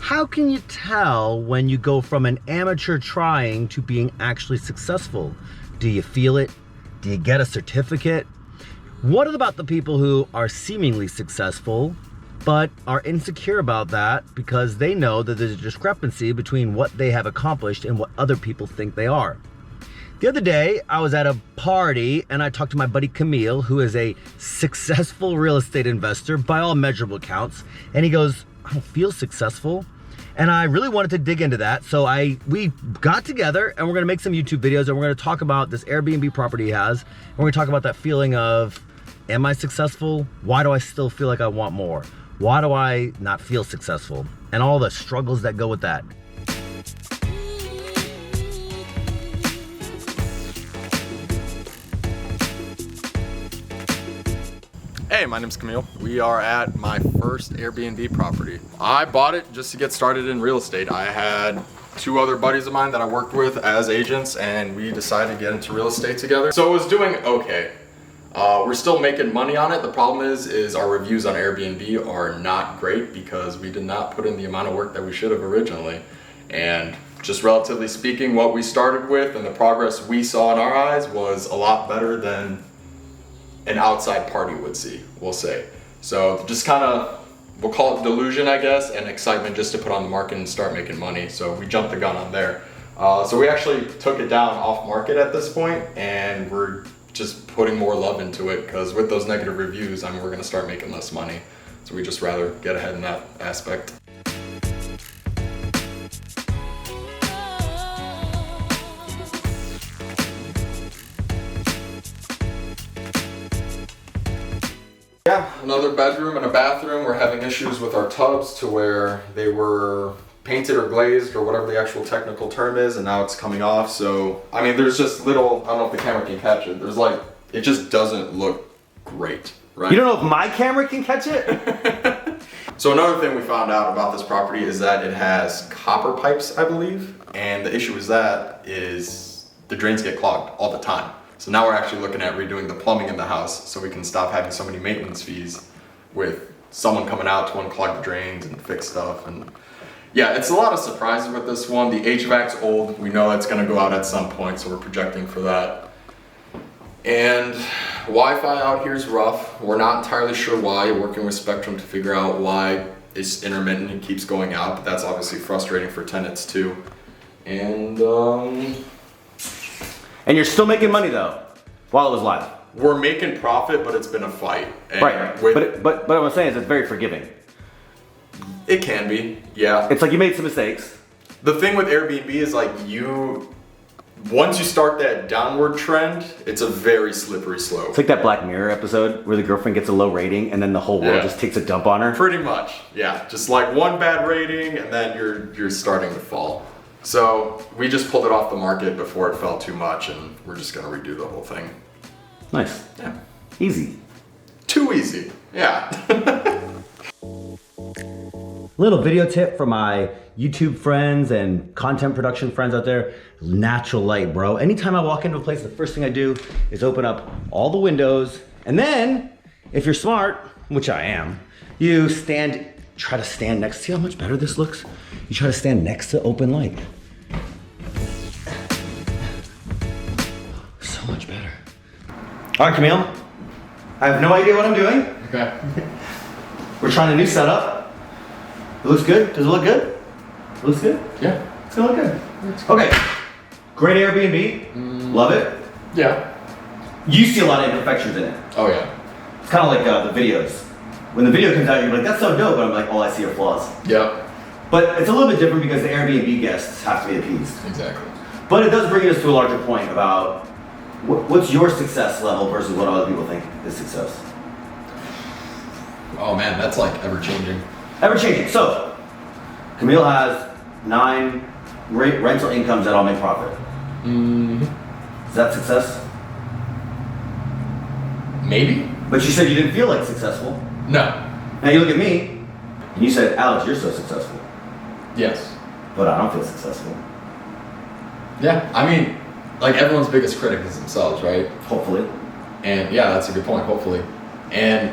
How can you tell when you go from an amateur trying to being actually successful? Do you feel it? Do you get a certificate? What about the people who are seemingly successful but are insecure about that because they know that there's a discrepancy between what they have accomplished and what other people think they are? The other day, I was at a party and I talked to my buddy Kamil, who is a successful real estate investor by all measurable counts. And he goes, I don't feel successful. And I really wanted to dig into that. So we got together and we're gonna make some YouTube videos and we're gonna talk about this Airbnb property he has. And we're gonna talk about that feeling of, am I successful? Why do I still feel like I want more? Why do I not feel successful? And all the struggles that go with that. Hey, my name's Kamil. We are at my first Airbnb property. I bought it just to get started in real estate. I had two other buddies of mine that I worked with as agents and we decided to get into real estate together. So it was doing okay. We're still making money on it. The problem is our reviews on Airbnb are not great because we did not put in the amount of work that we should have originally. And just relatively speaking, what we started with and the progress we saw in our eyes was a lot better than an outside party would see, we'll say. So just kind of, we'll call it delusion, I guess, and excitement just to put on the market and start making money. So we jumped the gun on there. So we actually took it down off market at this point, and we're just putting more love into it because with those negative reviews, we're gonna start making less money. So we just rather get ahead in that aspect. Yeah, another bedroom and a bathroom. We're having issues with our tubs to where they were painted or glazed or whatever the actual technical term is, and now it's coming off. So, I mean, there's just little, I don't know if the camera can catch it. There's like, it just doesn't look great, right? You don't know if my camera can catch it? So another thing we found out about this property is that it has copper pipes, I believe. And the issue with that is the drains get clogged all the time. So now we're actually looking at redoing the plumbing in the house so we can stop having so many maintenance fees with someone coming out to unclog the drains and fix stuff. And yeah, it's a lot of surprises with this one. The HVAC's old. We know it's gonna go out at some point, so we're projecting for that. And Wi-Fi out here is rough. We're not entirely sure why. Working with Spectrum to figure out why it's intermittent and keeps going out, but that's obviously frustrating for tenants too. And you're still making money though, while it was live. We're making profit, but it's been a fight. And right, but what I'm saying is it's very forgiving. It can be, yeah. It's like you made some mistakes. The thing with Airbnb is like once you start that downward trend, it's a very slippery slope. It's like that Black Mirror episode where the girlfriend gets a low rating and then the whole world just takes a dump on her. Pretty much, yeah. Just like one bad rating and then you're starting to fall. So we just pulled it off the market before it fell too much, and we're just gonna redo the whole thing. Nice. Yeah. Easy. Too easy, yeah. Little video tip for my YouTube friends and content production friends out there. Natural light, bro. Anytime I walk into a place, the first thing I do is open up all the windows, and then, if you're smart, which I am, you try to stand next, see how much better this looks? You try to stand next to open light. So much better. All right, Kamil. I have no idea what I'm doing. Okay. We're trying a new setup. It looks good. Does it look good? It looks good? Yeah. It's gonna look good. Okay. Great Airbnb. Love it. Yeah. You see a lot of imperfections in it. Oh yeah. It's kind of like the videos. When the video comes out, you're like, that's so dope, but I'm like, all I see are flaws. Yep. But it's a little bit different because the Airbnb guests have to be appeased. Exactly. But it does bring us to a larger point about what's your success level versus what other people think is success. Oh man, that's like ever changing. Ever changing. So, Kamil has 9 rental incomes that all make profit. Mm-hmm. Is that success? Maybe. But you said you didn't feel like successful. No. Now you look at me, and you said, Alex, you're so successful. Yes. But I don't feel successful. Yeah, I mean, like everyone's biggest critic is themselves, right? Hopefully. And yeah, that's a good point, hopefully. And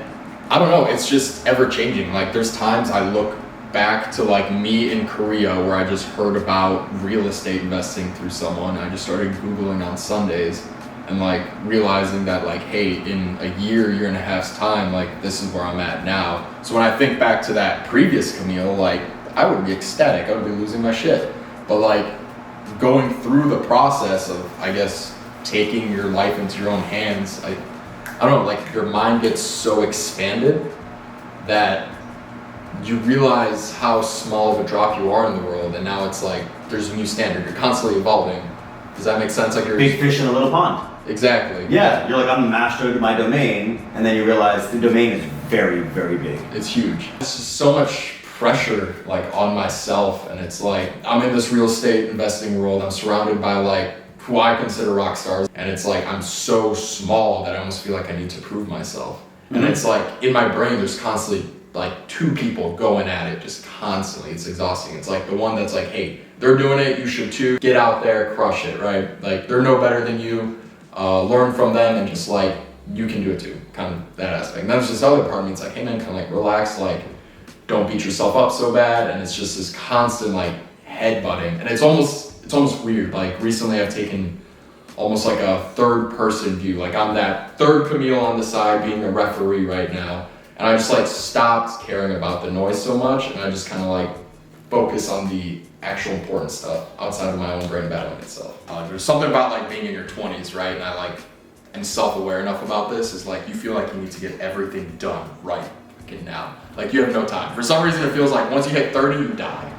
I don't know, it's just ever changing. Like there's times I look back to like me in Korea, where I just heard about real estate investing through someone. I just started Googling on Sundays and like realizing that like, hey, in a year and a half's time, like this is where I'm at now. So when I think back to that previous Kamil, like I would be ecstatic, I would be losing my shit. But like going through the process of, I guess, taking your life into your own hands, I don't know, like your mind gets so expanded that you realize how small of a drop you are in the world, and now it's like there's a new standard. You're constantly evolving. Does that make sense? Like you're big fish in a little pond. Exactly. Yeah, you're like, I'm the master of my domain, and then you realize the domain is very, very big. It's huge. It's just so much pressure like on myself, and it's like I'm in this real estate investing world. I'm surrounded by like who I consider rock stars, and it's like I'm so small that I almost feel like I need to prove myself. Mm-hmm. And it's like in my brain there's constantly like two people going at it just constantly. It's exhausting. It's like the one that's like, hey, they're doing it, you should too. Get out there, crush it, right? Like they're no better than you. Learn from them, and just like you can do it too. Kind of that aspect. And then there's this other part of me. It's like, hey man, kind of like relax. Like don't beat yourself up so bad. And it's just this constant like headbutting, and it's almost weird. Like recently I've taken almost like a third person view. Like I'm that third Kamil on the side being a referee right now. And I just like stopped caring about the noise so much, and I just kind of like focus on the actual important stuff outside of my own brain battling itself. There's something about like being in your 20s, right? And I like am self-aware enough about this, is like you feel like you need to get everything done right now. Like you have no time. For some reason it feels like once you hit 30 you die.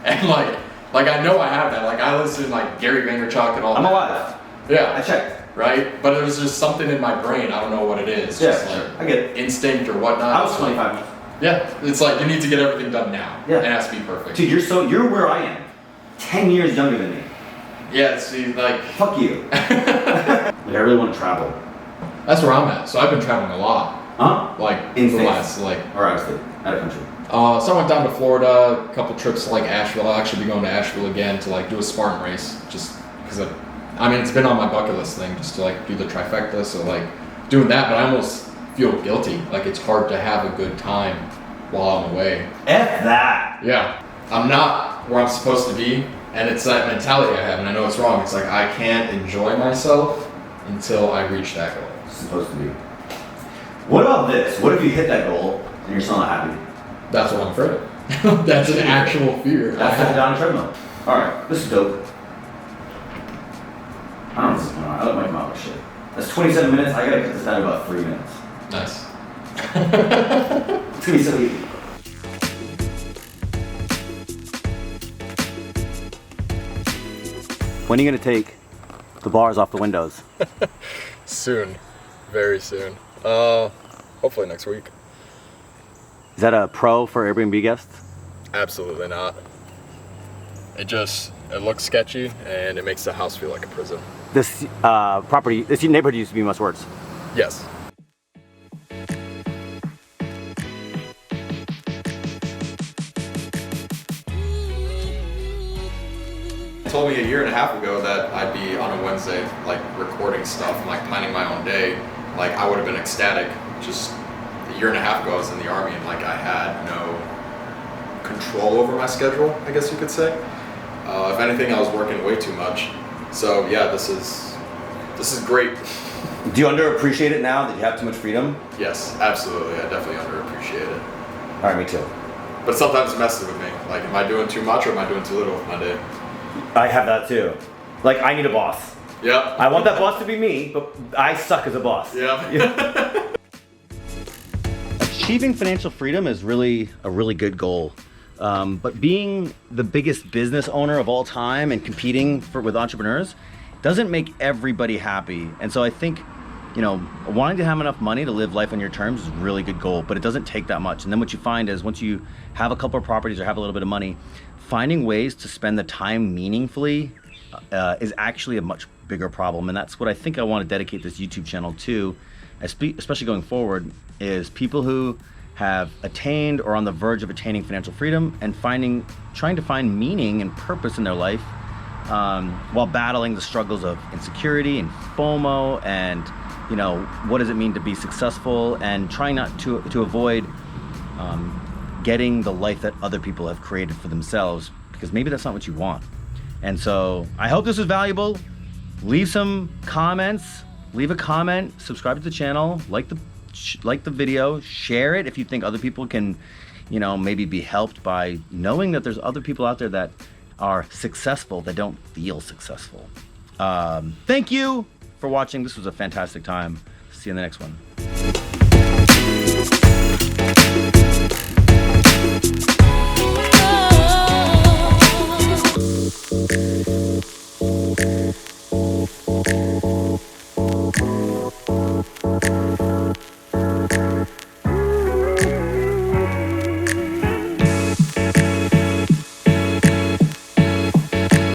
And like I know I have that. Like I listen to like Gary Vaynerchuk and all I'm that. alive. Yeah. I checked. Right? But there's just something in my brain, I don't know what it is. Yeah, just sure. like I get it. instinct or whatnot. I was 25 minutes. Yeah, it's like you need to get everything done now. Yeah. It has to be perfect. Dude, you're where I am. 10 years younger than me. Yeah, see, like... Fuck you. Like, I really want to travel. That's where I'm at. So I've been traveling a lot. Huh? Like, in the states? last, like... Or out of state? Out of country? So I went down to Florida, a couple trips to like Asheville. I'll actually be going to Asheville again to like do a Spartan race, just because I mean, it's been on my bucket list thing, just to like do the trifecta. So like doing that, but I almost feel guilty. Like it's hard to have a good time while I'm away. F that. Yeah, I'm not where I'm supposed to be, and it's that mentality I have, and I know it's wrong. It's like I can't enjoy myself until I reach that goal. It's supposed to be. What about this? What if you hit that goal and you're still not happy? That's what I'm afraid of. That's an actual fear. That's stepping down a treadmill. Alright, this is dope. I don't know if this is going on. I look like my shit. That's 27 minutes. I gotta cut this down to about 3 minutes. Nice. It's gonna be so easy. When are you gonna take the bars off the windows? Soon. Very soon. Hopefully next week. Is that a pro for Airbnb guests? Absolutely not. It looks sketchy, and it makes the house feel like a prison. This this neighborhood used to be much worse. Yes. Told me a year and a half ago that I'd be on a Wednesday, like recording stuff and like planning my own day. Like I would have been ecstatic. Just a year and a half ago, I was in the Army, and like I had no control over my schedule, I guess you could say. If anything, I was working way too much. So yeah, this is great. Do you underappreciate it now that you have too much freedom? Yes, absolutely. I definitely underappreciate it. All right, me too. But sometimes it messes with me. Like, am I doing too much or am I doing too little with my day? I have that too. Like, I need a boss. Yep. I want that boss to be me, but I suck as a boss. Yeah. Achieving financial freedom is really a really good goal. But being the biggest business owner of all time and competing with entrepreneurs doesn't make everybody happy. And so I think, wanting to have enough money to live life on your terms is a really good goal, but it doesn't take that much. And then what you find is once you have a couple of properties or have a little bit of money, finding ways to spend the time meaningfully is actually a much bigger problem. And that's what I think I want to dedicate this YouTube channel to, especially going forward, is people who have attained or on the verge of attaining financial freedom and trying to find meaning and purpose in their life while battling the struggles of insecurity and FOMO and what does it mean to be successful, and trying not to avoid getting the life that other people have created for themselves, because maybe that's not what you want. And so I hope this was valuable. Leave some comments, leave a comment, subscribe to the channel, like the video, share it if you think other people can, you know, maybe be helped by knowing that there's other people out there that are successful that don't feel successful. Thank you for watching. This was a fantastic time. See you in the next one.